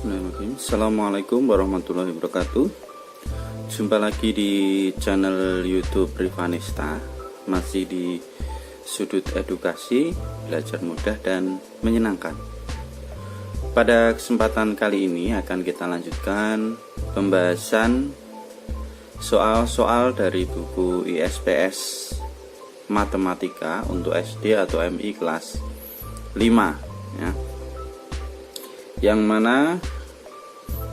Bismillahirrahmanirrahim. Assalamualaikum warahmatullahi wabarakatuh. Jumpa lagi di channel YouTube Rivanista. Masih di sudut edukasi, belajar mudah dan menyenangkan. Pada kesempatan kali ini akan kita lanjutkan pembahasan soal-soal dari buku ISPS Matematika untuk SD atau MI kelas 5 ya. Yang mana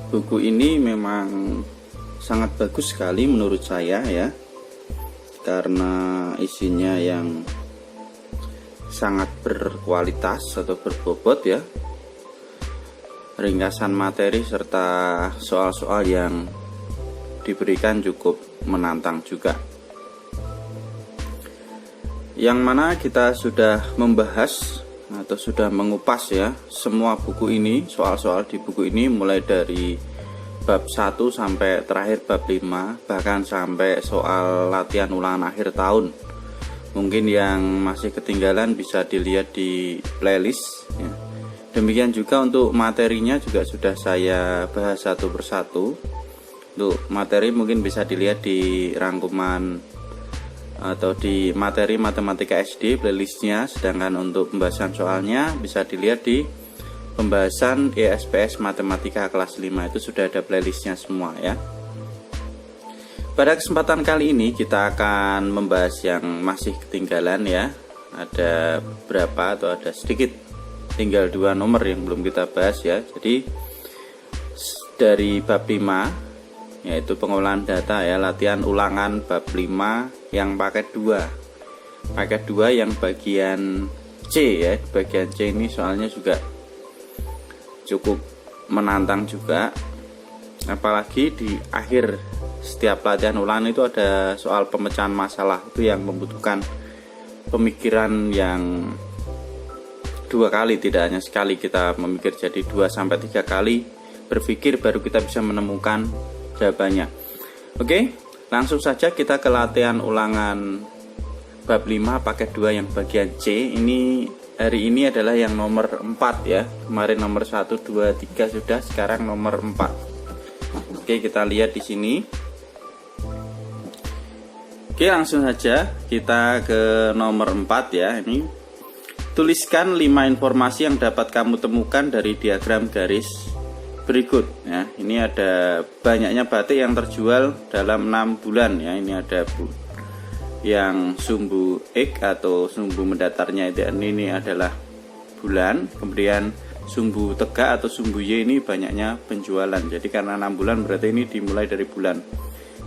buku ini memang sangat bagus sekali menurut saya ya, karena isinya yang sangat berkualitas atau berbobot ya, ringkasan materi serta soal-soal yang diberikan cukup menantang juga, yang mana kita sudah membahas atau sudah mengupas ya semua buku ini, soal-soal di buku ini mulai dari bab 1 sampai terakhir bab 5, bahkan sampai soal latihan ulangan akhir tahun. Mungkin yang masih ketinggalan bisa dilihat di playlist ya. Demikian juga untuk materinya juga sudah saya bahas satu persatu. Untuk materi mungkin bisa dilihat di rangkuman atau di materi matematika SD playlistnya, sedangkan untuk pembahasan soalnya bisa dilihat di pembahasan ISPS Matematika kelas 5, itu sudah ada playlistnya semua ya. Pada kesempatan kali ini kita akan membahas yang masih ketinggalan ya, ada berapa atau ada sedikit, tinggal 2 nomor yang belum kita bahas ya. Jadi dari bab 5 yaitu pengolahan data ya, latihan ulangan bab 5 yang paket 2. Paket 2 yang bagian C ya. Bagian C ini soalnya juga cukup menantang juga. Apalagi di akhir setiap latihan ulangan itu ada soal pemecahan masalah, itu yang membutuhkan pemikiran yang 2 kali, tidak hanya sekali kita memikir, jadi 2-3 kali berpikir baru kita bisa menemukan jawabannya. Oke, langsung saja kita ke latihan ulangan bab 5 paket 2 yang bagian C. Ini hari ini adalah yang nomor 4 ya. Kemarin nomor 1, 2, 3 sudah, sekarang nomor 4. Oke, kita lihat di sini. Oke, langsung saja kita ke nomor 4 ya. Ini tuliskan 5 informasi yang dapat kamu temukan dari diagram garis berikut ya. Ini ada banyaknya batik yang terjual dalam 6 bulan ya. Ini ada yang sumbu X atau sumbu mendatarnya itu, ini adalah bulan. Kemudian sumbu tegak atau sumbu Y ini banyaknya penjualan. Jadi karena 6 bulan berarti ini dimulai dari bulan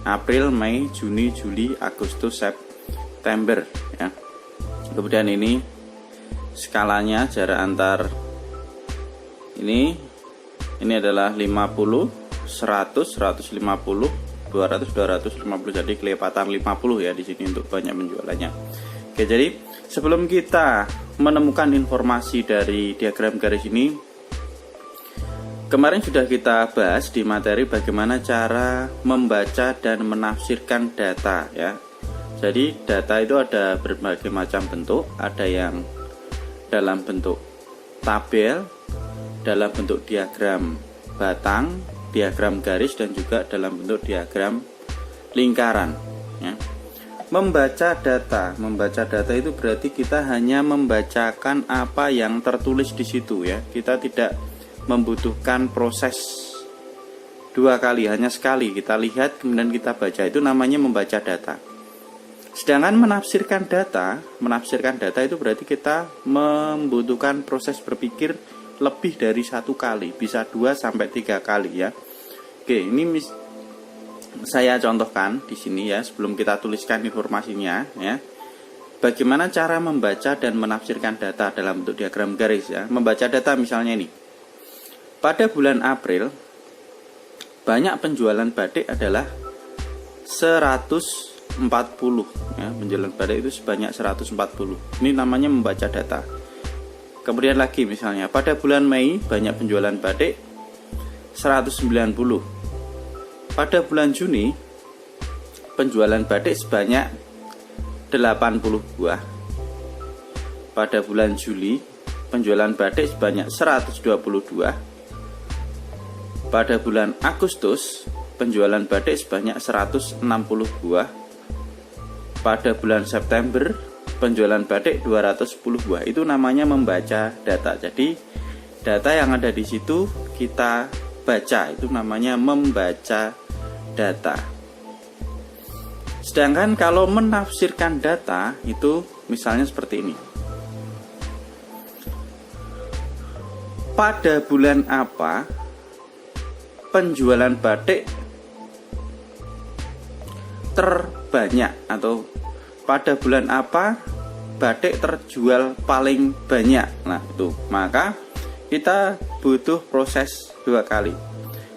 April, Mei, Juni, Juli, Agustus, September ya. Kemudian ini skalanya, jarak antar ini adalah 50, 100, 150, 200, 250. Jadi kelipatan 50 ya di sini untuk banyak penjualannya. Oke, jadi sebelum kita menemukan informasi dari diagram garis ini, kemarin sudah kita bahas di materi bagaimana cara membaca dan menafsirkan data ya. Jadi data itu ada berbagai macam bentuk, ada yang dalam bentuk tabel, dalam bentuk diagram batang, diagram garis, dan juga dalam bentuk diagram lingkaran ya. Membaca data itu berarti kita hanya membacakan apa yang tertulis di situ ya. Kita tidak membutuhkan proses 2 kali, hanya sekali kita lihat kemudian kita baca, itu namanya membaca data. Sedangkan menafsirkan data itu berarti kita membutuhkan proses berpikir lebih dari 1 kali, bisa 2-3 kali ya. Oke, ini saya contohkan di sini ya, sebelum kita tuliskan informasinya ya. Bagaimana cara membaca dan menafsirkan data dalam bentuk diagram garis ya. Membaca data misalnya ini. Pada bulan April banyak penjualan batik adalah 140 ya, penjualan batik itu sebanyak 140. Ini namanya membaca data. Kemudian lagi misalnya pada bulan Mei banyak penjualan batik 190. Pada bulan Juni penjualan batik sebanyak 80 buah. Pada bulan Juli penjualan batik sebanyak 122. pada bulan Agustus penjualan batik sebanyak 160 buah. Pada bulan September penjualan batik 210 buah. Itu namanya membaca data. Jadi data yang ada di situ kita baca, itu namanya membaca data. Sedangkan kalau menafsirkan data itu misalnya seperti ini. Pada bulan apa penjualan batik terbanyak, atau pada bulan apa batik terjual paling banyak. Nah, itu maka kita butuh proses dua kali.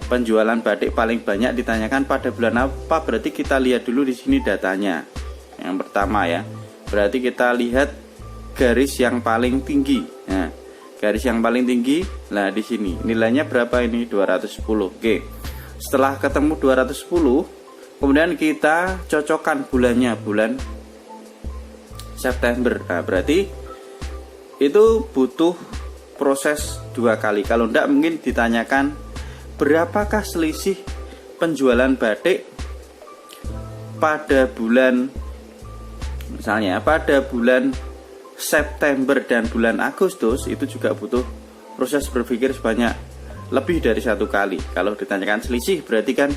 Penjualan batik paling banyak ditanyakan pada bulan apa, berarti kita lihat dulu di sini datanya. Yang pertama ya, berarti kita lihat garis yang paling tinggi. Nah, garis yang paling tinggi, nah di sini nilainya berapa ini? 210. Oke. Setelah ketemu 210, kemudian kita cocokkan bulannya, bulan September. Nah, berarti itu butuh proses dua kali. Kalau tidak mungkin ditanyakan berapakah selisih penjualan batik pada bulan, misalnya pada bulan September dan bulan Agustus, itu juga butuh proses berpikir sebanyak lebih dari satu kali. Kalau ditanyakan selisih berarti kan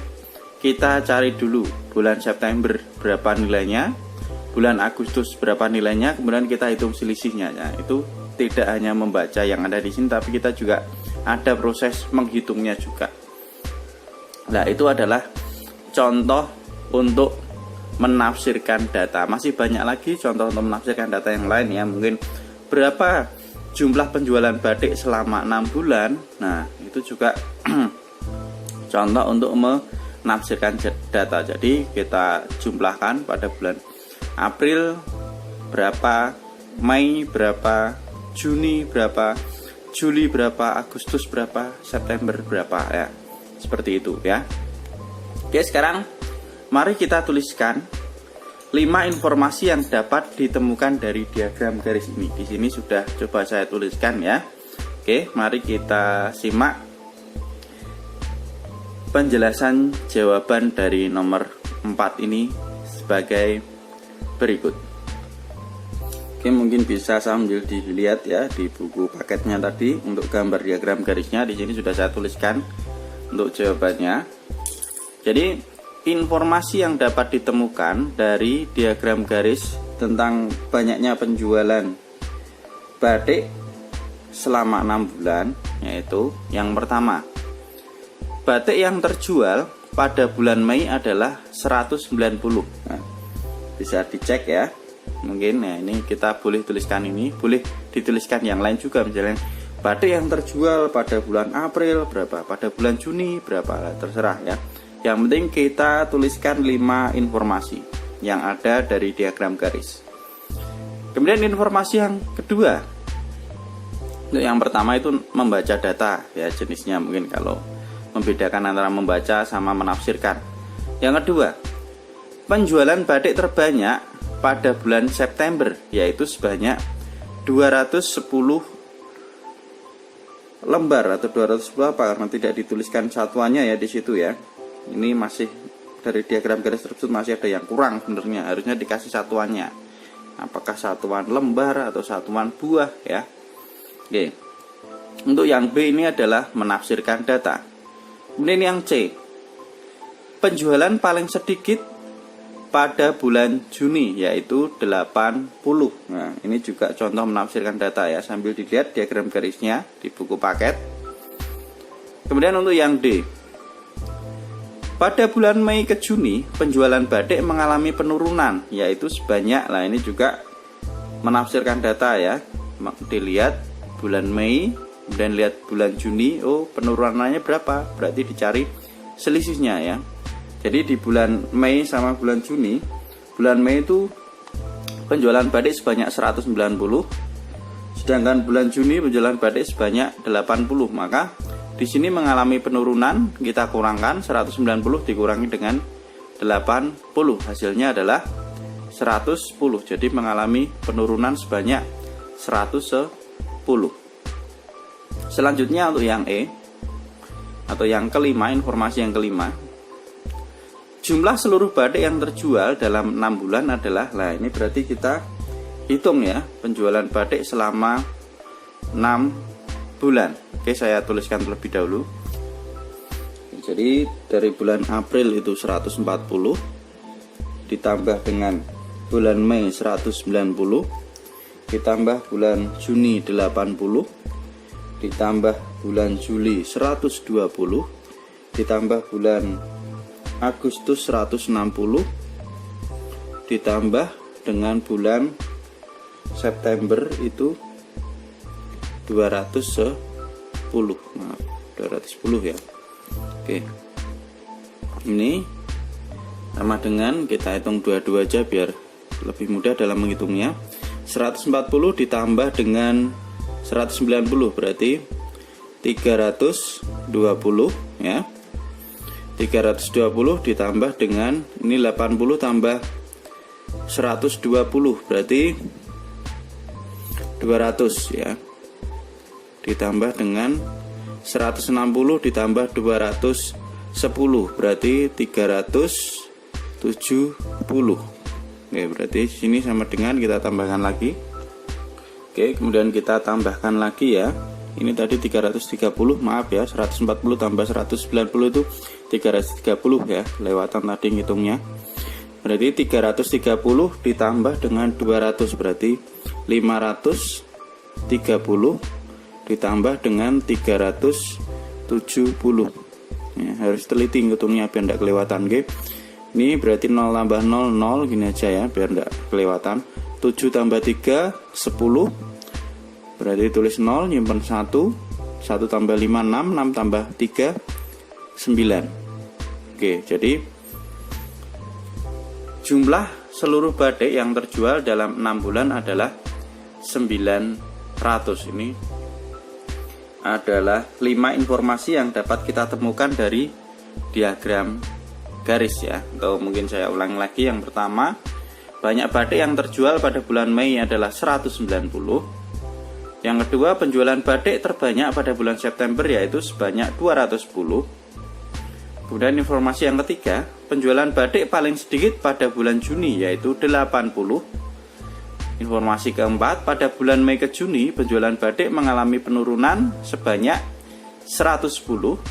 kita cari dulu bulan September berapa nilainya, bulan Agustus berapa nilainya, kemudian kita hitung selisihnya. Nah, itu tidak hanya membaca yang ada di sini, tapi kita juga ada proses menghitungnya juga. Nah, itu adalah contoh untuk menafsirkan data. Masih banyak lagi contoh untuk menafsirkan data yang lain ya. Mungkin berapa jumlah penjualan batik selama 6 bulan. Nah, itu juga contoh untuk menafsirkan data. Jadi kita jumlahkan pada bulan April berapa, Mei berapa, Juni berapa, Juli berapa, Agustus berapa, September berapa ya. Seperti itu ya. Oke, sekarang mari kita tuliskan 5 informasi yang dapat ditemukan dari diagram garis ini. Di sini sudah coba saya tuliskan ya. Oke, mari kita simak penjelasan jawaban dari nomor 4 ini sebagai berikut. Oke, mungkin bisa sambil dilihat ya di buku paketnya tadi untuk gambar diagram garisnya. Di sini sudah saya tuliskan untuk jawabannya. Jadi informasi yang dapat ditemukan dari diagram garis tentang banyaknya penjualan batik selama 6 bulan, yaitu yang pertama, batik yang terjual pada bulan Mei adalah 190. Nah, bisa dicek ya. Mungkin ya, ini kita boleh tuliskan ini, boleh dituliskan yang lain juga, misalnya batik yang terjual pada bulan April berapa, pada bulan Juni berapa, terserah ya. Yang penting kita tuliskan 5 informasi yang ada dari diagram garis. Kemudian informasi yang kedua, untuk yang pertama itu membaca data ya, jenisnya mungkin kalau membedakan antara membaca sama menafsirkan. Yang kedua, penjualan batik terbanyak pada bulan September, yaitu sebanyak 210 lembar atau 210 apa, karena tidak dituliskan satuannya ya di situ ya. Ini masih dari diagram garis tersebut masih ada yang kurang sebenarnya, harusnya dikasih satuannya. Apakah satuan lembar atau satuan buah ya. Oke. Untuk yang B ini adalah menafsirkan data. Kemudian yang C, penjualan paling sedikit pada bulan Juni, yaitu 80. Nah, ini juga contoh menafsirkan data ya, sambil dilihat diagram garisnya di buku paket. Kemudian untuk yang D, pada bulan Mei ke Juni penjualan batik mengalami penurunan, yaitu sebanyak, nah ini juga menafsirkan data ya. Dilihat bulan Mei, kemudian lihat bulan Juni, oh penurunannya berapa, berarti dicari selisihnya ya. Jadi di bulan Mei sama bulan Juni, bulan Mei itu penjualan batik sebanyak 190, sedangkan bulan Juni penjualan batik sebanyak 80. Maka di sini mengalami penurunan, kita kurangkan 190 dikurangi dengan 80, hasilnya adalah 110. Jadi mengalami penurunan sebanyak 110. Selanjutnya untuk yang E, atau yang kelima, informasi yang kelima, jumlah seluruh batik yang terjual dalam 6 bulan adalah, nah ini berarti kita hitung ya, penjualan batik selama 6 bulan. Oke, saya tuliskan terlebih dahulu. Jadi dari bulan April itu 140, ditambah dengan bulan Mei 190, ditambah bulan Juni 80, ditambah bulan Juli 120, ditambah bulan Agustus 160, ditambah dengan bulan September itu 210, maaf, 210 ya. Oke, ini sama dengan, kita hitung dua-dua aja biar lebih mudah dalam menghitungnya. 140 ditambah dengan 190 berarti 320 ya. 320 ditambah dengan ini 80 tambah 120 berarti 200 ya. Ditambah dengan 160 ditambah 210 berarti 370. Oke, berarti sini sama dengan kita tambahkan lagi. Oke, kemudian kita tambahkan lagi ya. Ini tadi 330, maaf ya, 140 tambah 190 itu 330 ya, kelewatan tadi ngitungnya. Berarti 330 ditambah dengan 200 berarti 530 ditambah dengan 370 ya, harus teliti ngitungnya biar tidak kelewatan. Oke, ini berarti 0 tambah 0 0 gini aja ya biar tidak kelewatan. 7 tambah 3 10 berarti tulis 0, nyimpen 1 tambah 5 6 6 tambah 3 9. Oke, jadi jumlah seluruh batik yang terjual dalam 6 bulan adalah 900. Ini adalah 5 informasi yang dapat kita temukan dari diagram garis ya. Atau mungkin saya ulang lagi. Yang pertama, banyak batik yang terjual pada bulan Mei adalah 190. Yang kedua, penjualan batik terbanyak pada bulan September yaitu sebanyak 210. Kemudian informasi yang ketiga, penjualan batik paling sedikit pada bulan Juni yaitu 80. Informasi keempat, pada bulan Mei ke Juni penjualan batik mengalami penurunan sebanyak 110.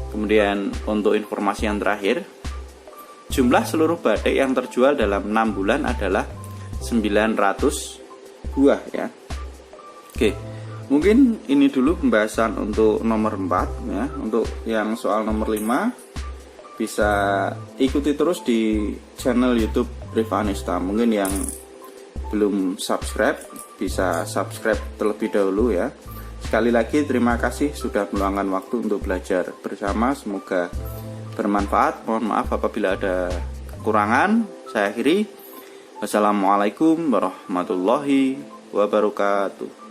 Kemudian untuk informasi yang terakhir, jumlah seluruh batik yang terjual dalam 6 bulan adalah 900 buah ya. Oke, mungkin ini dulu pembahasan untuk nomor 4 ya. Untuk yang soal nomor 5 bisa ikuti terus di channel YouTube Rivanista. Mungkin yang belum subscribe bisa subscribe terlebih dahulu ya. Sekali lagi terima kasih sudah meluangkan waktu untuk belajar bersama, semoga bermanfaat. Mohon maaf apabila ada kekurangan. Saya akhiri. Wassalamualaikum warahmatullahi wabarakatuh.